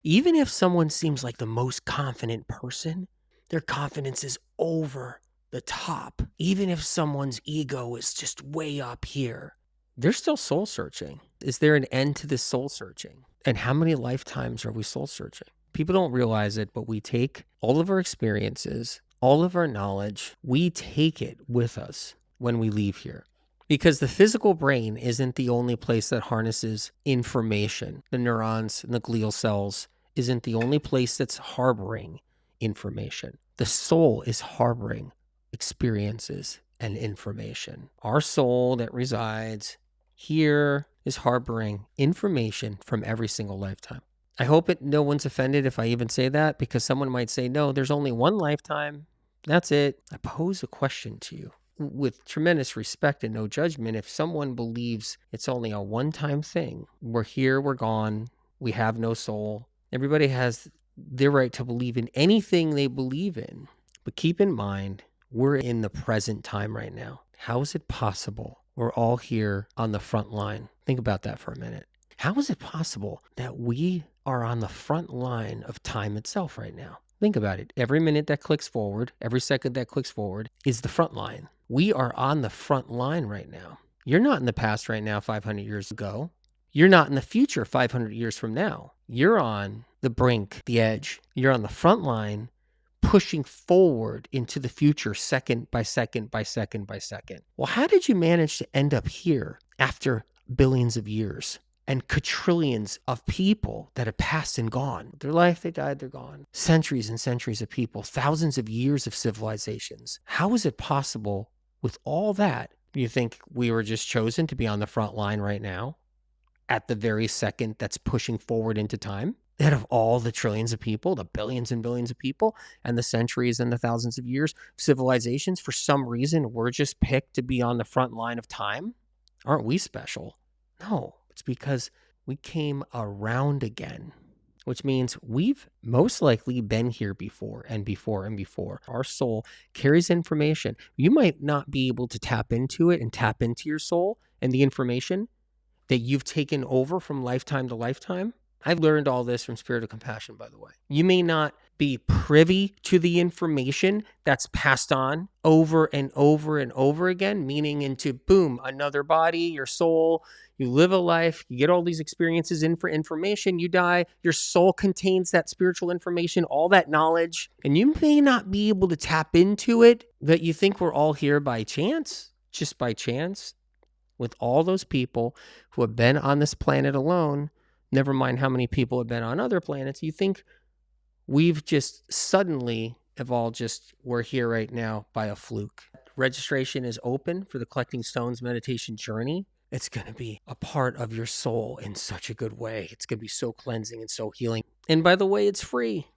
Even if someone seems like the most confident person, their confidence is over the top. Even if someone's ego is just way up here, they're still soul searching. Is there an end to this soul searching? And how many lifetimes are we soul searching? People don't realize it, but we take all of our experiences, all of our knowledge, we take it with us when we leave here. Because the physical brain isn't the only place that harnesses information. The neurons and the glial cells isn't the only place that's harboring information. The soul is harboring experiences and information. Our soul that resides here is harboring information from every single lifetime. I hope no one's offended if I even say that, because someone might say, no, there's only one lifetime. That's it. I pose a question to you with tremendous respect and no judgment. If someone believes it's only a one-time thing, we're here, we're gone, we have no soul. Everybody has their right to believe in anything they believe in. But keep in mind, we're in the present time right now. How is it possible we're all here on the front line? Think about that for a minute. How is it possible that we are on the front line of time itself right now? Think about it. Every minute that clicks forward, every second that clicks forward is the front line. We are on the front line right now. You're not in the past right now 500 years ago. You're not in the future 500 years from now. You're on the brink, the edge. You're on the front line, pushing forward into the future second by second by second by second. Well, how did you manage to end up here after billions of years and quadrillions of people that have passed and gone? Their life, they died, they're gone. Centuries and centuries of people, thousands of years of civilizations. How is it possible with all that? You think we were just chosen to be on the front line right now at the very second that's pushing forward into time? Out of all the trillions of people, the billions and billions of people, and the centuries and the thousands of years, civilizations, for some reason, we're just picked to be on the front line of time? Aren't we special? No, it's because we came around again, which means we've most likely been here before and before and before. Our soul carries information. You might not be able to tap into it and tap into your soul and the information that you've taken over from lifetime to lifetime. I've learned all this from Spirit of Compassion, by the way. You may not be privy to the information that's passed on over and over and over again, meaning into, boom, another body, your soul, you live a life, you get all these experiences in for information, you die, your soul contains that spiritual information, all that knowledge, and you may not be able to tap into it, but you think we're all here by chance, just by chance, with all those people who have been on this planet alone. Never mind how many people have been on other planets. You think we've just suddenly have all just, we're here right now by a fluke. Registration is open for the Collecting Stones meditation journey. It's going to be a part of your soul in such a good way. It's going to be so cleansing and so healing. And by the way, it's free.